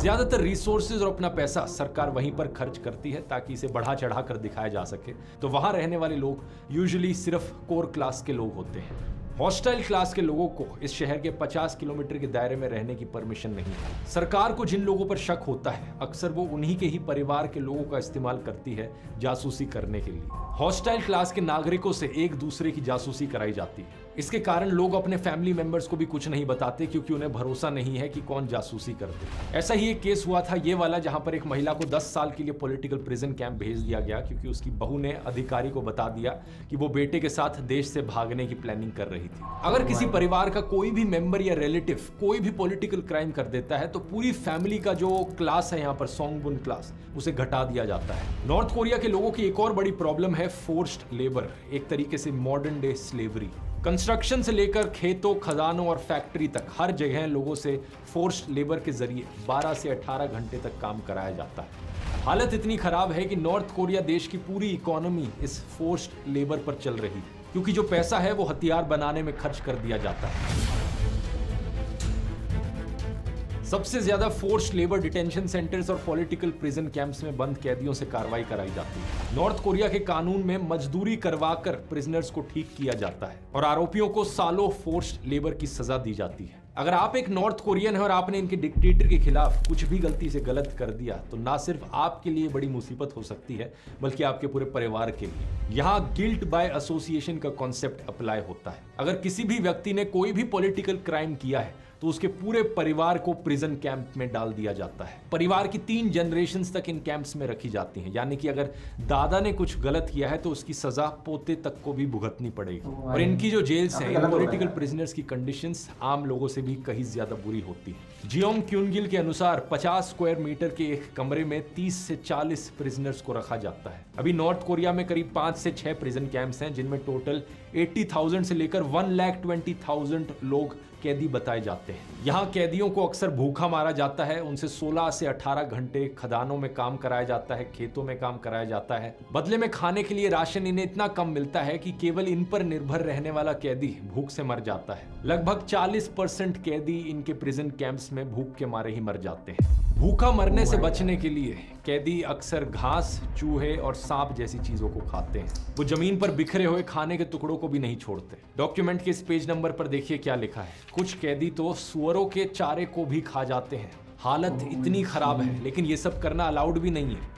ज्यादातर रिसोर्सेज और अपना पैसा सरकार वहीं पर खर्च करती है ताकि इसे बढ़ा चढ़ा कर दिखाया जा सके। तो वहां रहने वाले लोग यूजुअली सिर्फ कोर क्लास के लोग होते हैं। हॉस्टाइल क्लास के लोगों को इस शहर के 50 किलोमीटर के दायरे में रहने की परमिशन नहीं है। सरकार को जिन लोगों पर शक होता है अक्सर वो उन्हीं के ही परिवार के लोगों का इस्तेमाल करती है जासूसी करने के लिए। हॉस्टाइल क्लास के नागरिकों से एक दूसरे की जासूसी कराई जाती है। इसके कारण लोग अपने फैमिली मेंबर्स को भी कुछ नहीं बताते क्योंकि उन्हें भरोसा नहीं है कि कौन जासूसी करते। ऐसा ही एक केस हुआ था ये वाला, जहां पर एक महिला को 10 साल के लिए पॉलिटिकल प्रिजन कैंप भेज दिया गया क्योंकि उसकी बहू ने अधिकारी को बता दिया कि वो बेटे के साथ देश से भागने की प्लानिंग कर रही थी। अगर किसी परिवार का कोई भी मेंबर या रिलेटिव कोई भी पॉलिटिकल क्राइम कर देता है तो पूरी फैमिली का जो क्लास है यहाँ पर सोंगबुन क्लास, उसे घटा दिया जाता है। नॉर्थ कोरिया के लोगों की एक और बड़ी प्रॉब्लम है फोर्स्ड लेबर, एक तरीके से मॉडर्न डे स्लेवरी। कंस्ट्रक्शन से लेकर खेतों, खदानों और फैक्ट्री तक हर जगह लोगों से फोर्स्ड लेबर के जरिए 12 से 18 घंटे तक काम कराया जाता है। हालत इतनी खराब है कि नॉर्थ कोरिया देश की पूरी इकोनॉमी इस फोर्स्ड लेबर पर चल रही है, क्योंकि जो पैसा है वो हथियार बनाने में खर्च कर दिया जाता है। सबसे ज्यादा फोर्स्ड लेबर डिटेंशन सेंटर्स और पॉलिटिकल प्रिजन कैंप्स में बंद कैदियों से कार्रवाई कराई जाती है। नॉर्थ कोरिया के कानून में मजदूरी करवाकर प्रिजनर्स को ठीक किया जाता है और आरोपियों को सालों फोर्स्ड लेबर की सजा दी जाती है। अगर आप एक नॉर्थ कोरियन है और आपने इनके डिक्टेटर के खिलाफ कुछ भी गलती से गलत कर दिया तो ना सिर्फ आपके लिए बड़ी मुसीबत हो सकती है बल्कि आपके पूरे परिवार के लिए। यहाँ गिल्ट बाय एसोसिएशन का कॉन्सेप्ट अप्लाई होता है। अगर किसी भी व्यक्ति ने कोई भी पॉलिटिकल क्राइम किया है तो उसके पूरे परिवार को प्रिजन कैंप में डाल दिया जाता है। परिवार की 3 जनरेशंस तक इन कैंप्स में रखी जाती हैं, यानी कि अगर दादा ने कुछ गलत किया है तो उसकी सजा पोते तक को भी भुगतनी पड़ेगी। और इनकी जो जेल्स हैं, इन पॉलिटिकल प्रिजनर्स की कंडीशंस आम लोगों से भी कहीं ज्यादा बुरी होती है। जियोंग क्यूनगिल के अनुसार 50 स्क्वायर मीटर के एक कमरे में 30 से 40 प्रिजनर्स को रखा जाता है। अभी नॉर्थ कोरिया में करीब 5 से 6 प्रिजन कैंप्स हैं जिनमें टोटल 80,000 से लेकर 1,20,000 लोग कैदी बताए जाते हैं। यहाँ कैदियों को अक्सर भूखा मारा जाता है, उनसे 16 से 18 घंटे खदानों में काम कराया जाता है, खेतों में काम कराया जाता है। बदले में खाने के लिए राशन इन्हें इतना कम मिलता है कि केवल इन पर निर्भर रहने वाला कैदी भूख से मर जाता है। लगभग 40% कैदी इनके प्रिजन कैंप्स में भूख के मारे ही मर जाते हैं। भूखा मरने से बचने के लिए कैदी अक्सर घास, चूहे और सांप जैसी चीजों को खाते हैं। वो जमीन पर बिखरे हुए खाने के टुकड़ों को भी नहीं छोड़ते। डॉक्यूमेंट के इस पेज नंबर पर देखिए क्या लिखा है। कुछ कैदी तो सुअरों के चारे को भी खा जाते हैं। हालत इतनी खराब है, लेकिन ये सब करना अलाउड भी नहीं है।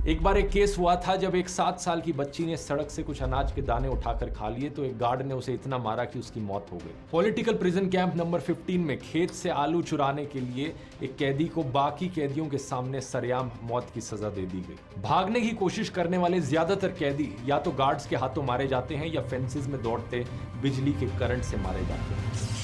एक बार एक केस हुआ था जब एक 7 साल की बच्ची ने सड़क से कुछ अनाज के दाने उठाकर खा लिए तो एक गार्ड ने उसे इतना मारा कि उसकी मौत हो गई। पॉलिटिकल प्रिजन कैंप नंबर 15 में खेत से आलू चुराने के लिए एक कैदी को बाकी कैदियों के सामने सरेआम मौत की सजा दे दी गई। भागने की कोशिश करने वाले ज्यादातर कैदी या तो गार्ड्स के हाथों मारे जाते हैं या फेंसेस में दौड़ते बिजली के करंट से मारे जाते हैं।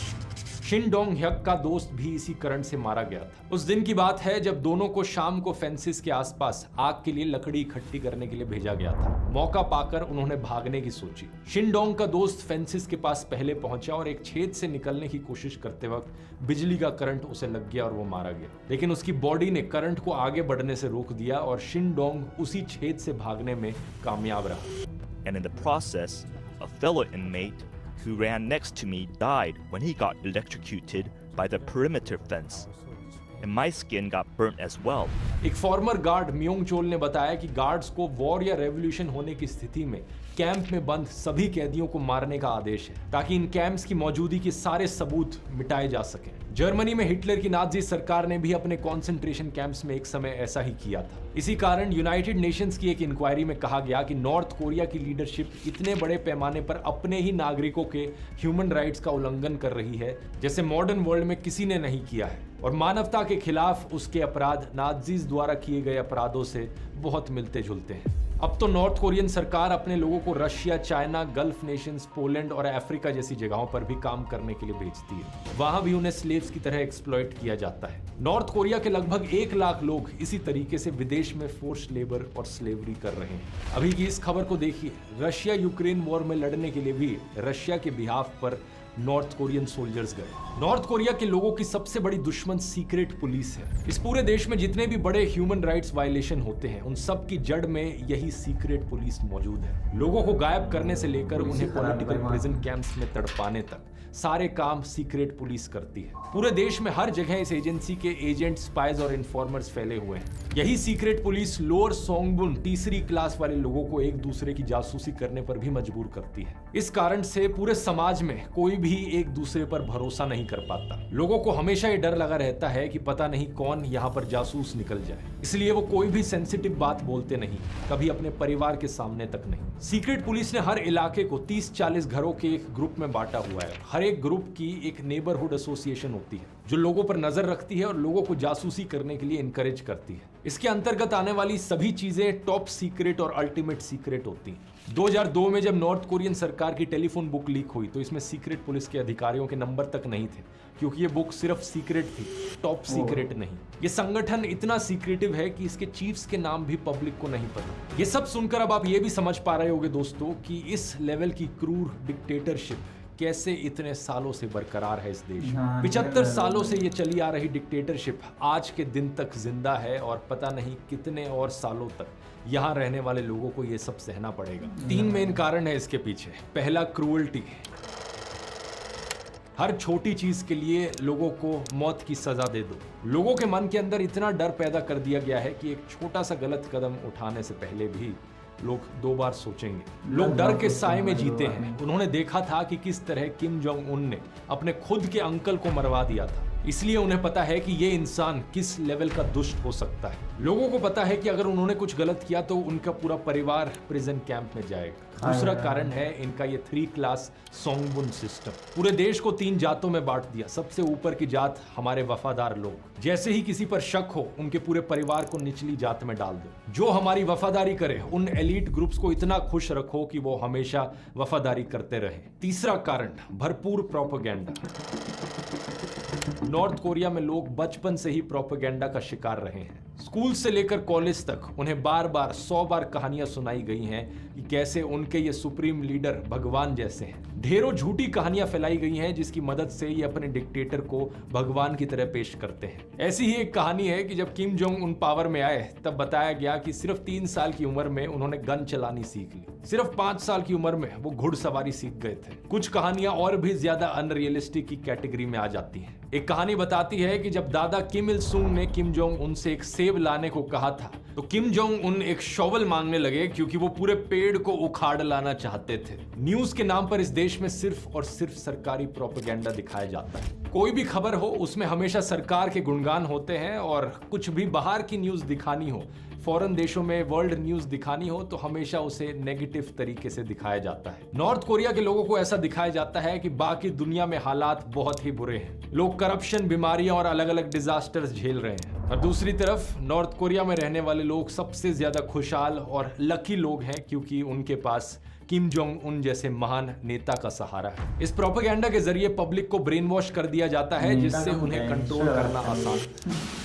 शिन डोंग ह्यक का दोस्त भी इसी करंट से मारा गया था। उस दिन की बात है जब दोनों को शाम को फेंसिस के आसपास आग के लिए लकड़ी इकट्ठी करने के लिए भेजा गया था। मौका पाकर उन्होंने भागने की सोची। शिन डोंग का दोस्त फेंसिस के पास पहले पहुंचा और एक छेद से निकलने की कोशिश करते वक्त बिजली का करंट उसे लग गया और वो मारा गया। लेकिन उसकी बॉडी ने करंट को आगे बढ़ने से रोक दिया और शिन डोंग उसी छेद से भागने में कामयाब रहा। And in the process, a fellow inmate who ran next to me died when he got electrocuted by the perimeter fence. And my skin got burnt as well. एक फॉर्मर गार्ड म्योंग चोल ने बताया कि guards को war या revolution होने की स्थिति में कैंप में बंद सभी कैदियों को मारने का आदेश है ताकि इन कैंप्स की मौजूदगी के सारे सबूत मिटाए जा सकें। जर्मनी में हिटलर की नाजी सरकार ने भी अपने कंसंट्रेशन कैंप्स में एक समय ऐसा ही किया था। इसी कारण यूनाइटेड नेशंस की एक इंक्वायरी में कहा गया कि नॉर्थ कोरिया की लीडरशिप इतने बड़े पैमाने पर अपने ही नागरिकों के ह्यूमन राइट्स का उल्लंघन कर रही है जैसे मॉडर्न वर्ल्ड में किसी ने नहीं किया है, और मानवता के खिलाफ उसके अपराध नाजीज द्वारा किए गए अपराधों से बहुत मिलते जुलते हैं। अब तो नॉर्थ कोरियन सरकार अपने लोगों को Russia, China, gulf Nations, Poland और अफ्रीका जैसी जगहों पर भी काम करने के लिए भेजती है। वहां भी उन्हें स्लेव्स की तरह एक्सप्लॉइट किया जाता है। नॉर्थ कोरिया के लगभग 1 लाख लोग इसी तरीके से विदेश में फोर्स्ड लेबर और स्लेवरी कर रहे हैं। अभी की इस खबर को देखिए। रशिया यूक्रेन वॉर में लड़ने के लिए भी रशिया के बिहाफ पर नॉर्थ कोरियन सोल्जर्स गए। नॉर्थ कोरिया के लोगों की सबसे बड़ी दुश्मन सीक्रेट पुलिस है। इस पूरे देश में जितने भी बड़े ह्यूमन राइट्स वायलेशन होते हैं उन सब की जड़ में यही सीक्रेट पुलिस मौजूद है। लोगों को गायब करने से लेकर उन्हें पॉलिटिकल प्रिजन कैंप्स में तड़पाने तक सारे काम सीक्रेट पुलिस करती है। पूरे देश में हर जगह इस एजेंसी के एजेंट, स्पाइज और इन्फॉर्मर्स फैले हुए हैं। यही सीक्रेट पुलिस लोअर सोंगबुन तीसरी क्लास वाले लोगों को एक दूसरे की जासूसी करने पर भी मजबूर करती है। इस कारण से पूरे समाज में कोई भी एक दूसरे पर भरोसा नहीं कर पाता। लोगों को हमेशा ये डर लगा रहता है कि पता नहीं कौन यहाँ पर जासूस निकल जाए, इसलिए वो कोई भी सेंसिटिव बात बोलते नहीं, कभी अपने परिवार के सामने तक नहीं। सीक्रेट पुलिस ने हर इलाके को 30-40 घरों के एक ग्रुप में बांटा हुआ है। हर एक ग्रुप की एक नेबरहुड एसोसिएशन होती है जो लोगों पर नजर रखती है और लोगों को जासूसी करने के लिए इनकरेज करती है। इसके अंतर्गत आने वाली सभी चीजें टॉप सीक्रेट और अल्टीमेट सीक्रेट होती हैं। 2002 में जब नॉर्थ कोरियन सरकार की टेलीफोन बुक लीक हुई तो इसमें सीक्रेट पुलिस के अधिकारियों के नंबर तक नहीं थे, क्योंकि ये बुक सिर्फ सीक्रेट थी, टॉप सीक्रेट नहीं। ये संगठन इतना सीक्रेटिव है कि इसके चीफ्स के नाम भी पब्लिक को नहीं पता। ये सब सुनकर अब आप ये भी समझ पा रहे होंगे दोस्तों कि इस लेवल की क्रूर डिक्टेटरशिप कैसे इतने सालों से बरकरार है इस देश में। 75 सालों से ये चली आ रही डिक्टेटरशिप आज के दिन तक जिंदा है और पता नहीं कितने और सालों तक यहाँ रहने वाले लोगों को ये सब सहना पड़ेगा। 3 मेन कारण है इसके पीछे। पहला, क्रूअल्टी। हर छोटी चीज के लिए लोगों को मौत की सजा दे दो। लोगों के मन के अंदर इतना डर पैदा कर दिया गया है कि एक छोटा सा गलत कदम उठाने से पहले भी लोग 2 बार सोचेंगे। लोग डर के साए में जीते हैं। उन्होंने देखा था कि किस तरह किम जोंग उन ने अपने खुद के अंकल को मरवा दिया था, इसलिए उन्हें पता है कि ये इंसान किस लेवल का दुष्ट हो सकता है। लोगों को पता है कि अगर उन्होंने कुछ गलत किया तो उनका पूरा परिवार प्रिजन कैंप में जाएगा। दूसरा कारण है इनका ये 3 क्लास सोंगबुन सिस्टम। पूरे देश को 3 जातों में बांट दिया। सबसे ऊपर की जात हमारे वफादार लोग। जैसे ही किसी पर शक हो उनके पूरे परिवार को निचली जात में डाल दो। जो हमारी वफादारी करे उन एलीट ग्रुप्स को इतना खुश रखो कि वो हमेशा वफादारी करते रहे। तीसरा कारण, भरपूर प्रोपेगेंडा। नॉर्थ कोरिया में लोग बचपन से ही प्रोपेगेंडा का शिकार रहे हैं। स्कूल से लेकर कॉलेज तक उन्हें बार बार 100 बार कहानियां सुनाई गई हैं कि कैसे उनके ये सुप्रीम लीडर भगवान जैसे हैं। ढेरों झूठी कहानियां फैलाई गई हैं जिसकी मदद से ये अपने डिक्टेटर को भगवान की तरह पेश करते हैं। ऐसी ही एक कहानी है कि जब किम जोंग उन पावर में आए तब बताया गया कि सिर्फ 3 साल की उम्र में उन्होंने गन चलानी सीख ली। सिर्फ 5 साल की उम्र में वो घुड़सवारी सीख गए थे। कुछ कहानियां और भी ज्यादा अनरियलिस्टिक की कैटेगरी में आ जाती हैं। एक कहानी बताती है कि जब दादा किम इल सुंग ने किम जोंग उन से एक सेब लाने को कहा था तो किम जोंग उन एक शॉवल मांगने लगे, क्योंकि वो पूरे पेड़ को उखाड़ लाना चाहते थे। न्यूज के नाम पर इस देश में सिर्फ और सिर्फ सरकारी प्रोपेगेंडा दिखाया जाता है। कोई भी खबर हो उसमें हमेशा सरकार के गुणगान होते हैं, और कुछ भी बाहर की न्यूज दिखानी हो, फॉरेन देशों में वर्ल्ड न्यूज दिखानी हो तो हमेशा उसे नेगेटिव तरीके से दिखाया जाता है। नॉर्थ कोरिया के लोगों को ऐसा दिखाया जाता है कि बाकी दुनिया में हालात बहुत ही बुरे हैं। लोग करप्शन, बीमारियां और अलग अलग डिजास्टर्स झेल रहे हैं। और दूसरी तरफ नॉर्थ कोरिया में रहने वाले लोग सबसे ज्यादा खुशहाल और लकी लोग हैं, क्योंकि उनके पास किम जोंग उन जैसे महान नेता का सहारा है। इस प्रोपेगेंडा के जरिए पब्लिक को ब्रेन वॉश कर दिया जाता है, जिससे उन्हें कंट्रोल करना आसान है।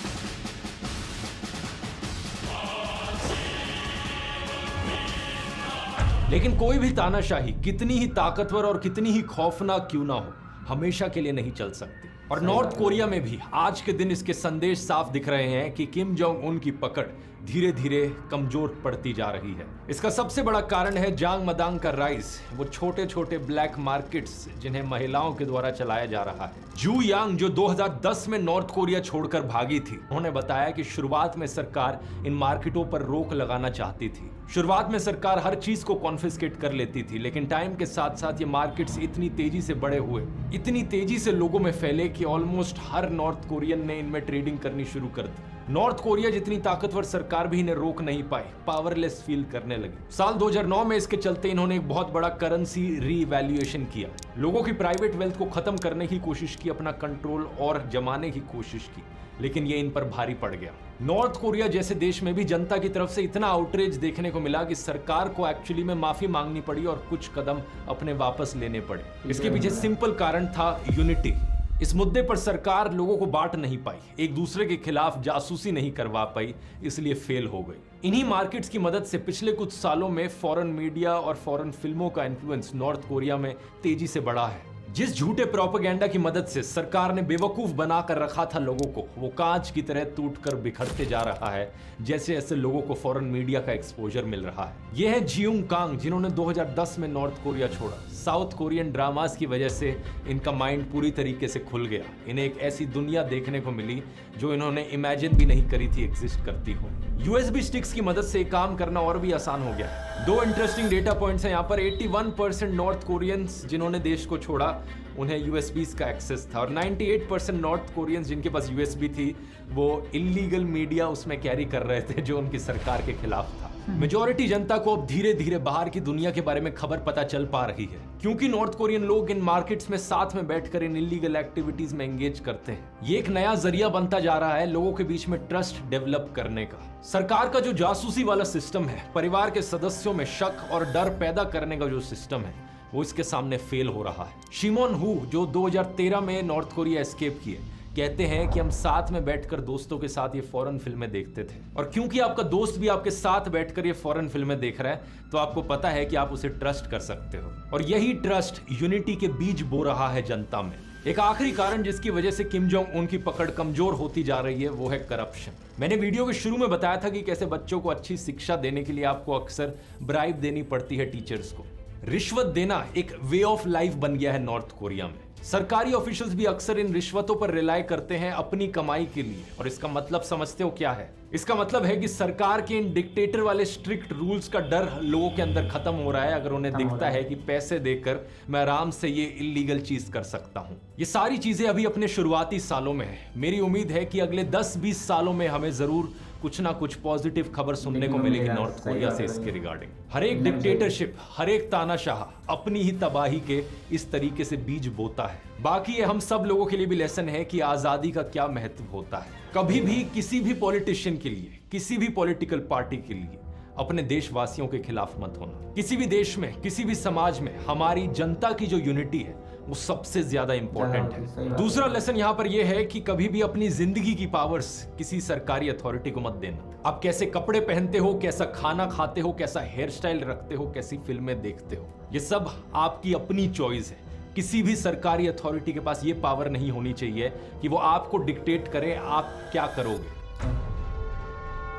लेकिन कोई भी तानाशाही कितनी ही ताकतवर और कितनी ही खौफनाक क्यों ना हो, हमेशा के लिए नहीं चल सकती। और नॉर्थ कोरिया में भी आज के दिन इसके संदेश साफ दिख रहे हैं कि किम जोंग उन की पकड़ धीरे धीरे कमजोर पड़ती जा रही है। इसका सबसे बड़ा कारण है जांग मदांग का राइज, वो छोटे छोटे ब्लैक मार्केट्स जिन्हें महिलाओं के द्वारा चलाया जा रहा है। जू यांग जो 2010 में नॉर्थ कोरिया छोड़कर भागी थी, उन्होंने बताया कि शुरुआत में सरकार इन मार्केटों पर रोक लगाना चाहती थी। शुरुआत में सरकार हर चीज को कॉन्फिस्केट कर लेती थी, लेकिन टाइम के साथ साथ ये मार्केट्स इतनी तेजी से बड़े हुए, इतनी तेजी से लोगों में फैले कि ऑलमोस्ट हर नॉर्थ कोरियन ने इनमें ट्रेडिंग करनी शुरू कर दी। नॉर्थ कोरिया जितनी ताकतवर सरकार भी इन्हें रोक नहीं पाई, पावरलेस फील करने लगी। साल 2009 में इसके चलते इन्होंने एक बहुत बड़ा करेंसी रीवैल्यूएशन किया। लोगों की प्राइवेट वेल्थ को खत्म करने की कोशिश की, अपना कंट्रोल और जमाने की कोशिश की, लेकिन ये इन पर भारी पड़ गया। नॉर्थ कोरिया जैसे देश में भी जनता की तरफ से इतना आउटरीच देखने को मिला कि सरकार को एक्चुअली में माफी मांगनी पड़ी और कुछ कदम अपने वापस लेने पड़े। इसके पीछे सिंपल कारण था यूनिटी। इस मुद्दे पर सरकार लोगों को बांट नहीं पाई, एक दूसरे के खिलाफ जासूसी नहीं करवा पाई, इसलिए फेल हो गई। इन्हीं मार्केट्स की मदद से पिछले कुछ सालों में फॉरेन मीडिया और फॉरेन फिल्मों का इन्फ्लुएंस नॉर्थ कोरिया में तेजी से बढ़ा है। जिस झूठे प्रोपेगेंडा की मदद से सरकार ने बेवकूफ बनाकर रखा था लोगों को, वो कांच की तरह टूटकर बिखरते जा रहा है जैसे ऐसे लोगों को फॉरेन मीडिया का एक्सपोजर मिल रहा है। ये है जियोंग कांग, जिन्होंने 2010 में नॉर्थ कोरिया छोड़ा। साउथ कोरियन ड्रामास की वजह से इनका माइंड पूरी तरीके से खुल गया। इन्हें एक ऐसी दुनिया देखने को मिली जो इन्होंने इमेजिन भी नहीं करी थी एग्जिस्ट करती हो। यूएसबी स्टिक्स की मदद से काम करना और भी आसान हो गया। दो इंटरेस्टिंग डेटा पॉइंट्स हैं यहाँ पर। 81% नॉर्थ कोरियंस जिन्होंने देश को छोड़ा उन्हें यूएसबीज का एक्सेस था, और 98% नॉर्थ कोरियंस जिनके पास यूएसबी थी वो इलीगल मीडिया उसमें कैरी कर रहे थे जो उनकी सरकार के खिलाफ था। मेजॉरिटी जनता को अब धीरे धीरे बाहर की दुनिया के बारे में खबर पता चल पा रही है, क्योंकि नॉर्थ कोरियन लोग इन मार्केट्स में साथ में बैठकर इन इलीगल एक्टिविटीज में एंगेज करते हैं। ये एक नया जरिया बनता जा रहा है लोगों के बीच में ट्रस्ट डेवलप करने का। सरकार का जो जासूसी वाला सिस्टम है, परिवार के सदस्यों में शक और डर पैदा करने का जो सिस्टम है, वो इसके सामने फेल हो रहा है। शिमोन हू, जो 2013 में नॉर्थ कोरिया एस्केप किए, कहते हैं कि हम साथ में बैठकर दोस्तों के साथ ये फॉरेन फिल्में देखते थे, और क्योंकि आपका दोस्त भी आपके साथ बैठकर ये फॉरेन फिल्में देख रहा है तो आपको पता है कि आप उसे ट्रस्ट कर सकते हो, और यही ट्रस्ट यूनिटी के बीज बो रहा है जनता में। एक आखिरी कारण जिसकी वजह से किम जोंग उन की पकड़ कमजोर होती जा रही है वो है करप्शन। मैंने वीडियो के शुरू में बताया था कि कैसे बच्चों को अच्छी शिक्षा देने के लिए आपको अक्सर ब्राइब देनी पड़ती है टीचर्स को। रिश्वत देना एक वे ऑफ लाइफ बन गया है नॉर्थ कोरिया में। सरकारी ऑफिशियल्स भी अक्सर इन रिश्वतों पर रिलाय करते हैं अपनी कमाई के लिए, और इसका मतलब समझते हो क्या है? इसका मतलब है कि सरकार के इन डिक्टेटर वाले स्ट्रिक्ट रूल्स का डर लोगों के अंदर खत्म हो रहा है अगर उन्हें दिखता है कि पैसे देकर मैं आराम से ये इलीगल चीज कर सकता हूं। ये सारी चीजें अभी अपने शुरुआती सालों में है। मेरी उम्मीद है कि अगले 10-20 सालों में हमें जरूर कुछ ना कुछ पॉजिटिव खबर सुनने को मिलेगी नॉर्थ कोरिया से इसके रिगार्डिंग। हर एक डिक्टेटरशिप, हर एक तानाशाह अपनी ही तबाही के इस तरीके से बीज बोता है। बाकी ये हम सब लोगों के लिए भी लेसन है कि आजादी का क्या महत्व होता है। कभी भी किसी भी पॉलिटिशियन के लिए, किसी भी पॉलिटिकल पार्टी के लिए अपने देशवासियों के खिलाफ मत होना। किसी भी देश में, किसी भी समाज में हमारी जनता की जो यूनिटी है वो सबसे ज्यादा इंपॉर्टेंट है। दूसरा लेसन यहाँ पर यह है कि कभी भी अपनी जिंदगी की पावर्स किसी सरकारी अथॉरिटी को मत देना। आप कैसे कपड़े पहनते हो, कैसा खाना खाते हो, कैसा हेयर स्टाइल रखते हो, कैसी फिल्में देखते हो, ये सब आपकी अपनी चॉइस है। किसी भी सरकारी अथॉरिटी के पास ये पावर नहीं होनी चाहिए कि वो आपको डिक्टेट करे आप क्या करोगे।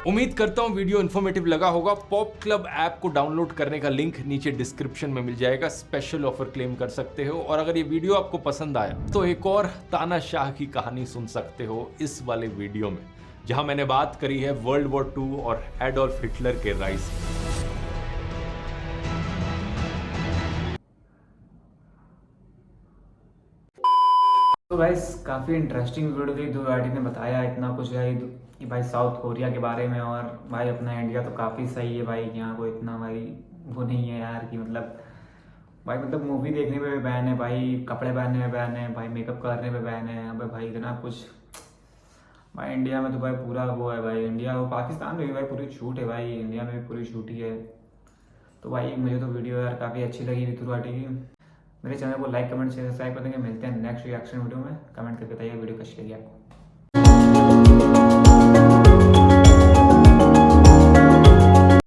उम्मीद करता हूं वीडियो इन्फॉर्मेटिव लगा होगा। पॉप क्लब ऐप को डाउनलोड करने का लिंक नीचे डिस्क्रिप्शन में मिल जाएगा। स्पेशल ऑफर क्लेम कर सकते हो, और अगर ये वीडियो आपको पसंद आया तो एक और तानाशाह की कहानी सुन सकते हो इस वाले वीडियो में, जहां मैंने बात करी है वर्ल्ड वॉर 2 और एडोल्फ हिटलर के राइज। तो गाइस काफ़ी इंटरेस्टिंग वीडियो थी। दो आर्टी ने बताया इतना कुछ है कि भाई साउथ कोरिया के बारे में, और भाई अपना इंडिया तो काफ़ी सही है भाई। यहाँ को इतना भाई वो नहीं है यार कि मतलब मूवी देखने पे भी बैन है भाई, कपड़े पहनने में बैन है भाई, मेकअप करने पे बैन है। अब भाई इतना कुछ भाई इंडिया में तो भाई पूरा वो है भाई। इंडिया और पाकिस्तान में भी भाई पूरी छूट है भाई, इंडिया में भी पूरी छूट ही है। तो भाई मुझे तो वीडियो यार काफ़ी अच्छी लगी ऋतु राठी की। मेरे चैनल को लाइक, कमेंट, शेयर, सब्सक्राइब कर देंगे। मिलते हैं नेक्स्ट रिएक्शन वीडियो में। कमेंट करके बताइए वीडियो कैसी लगी आपको।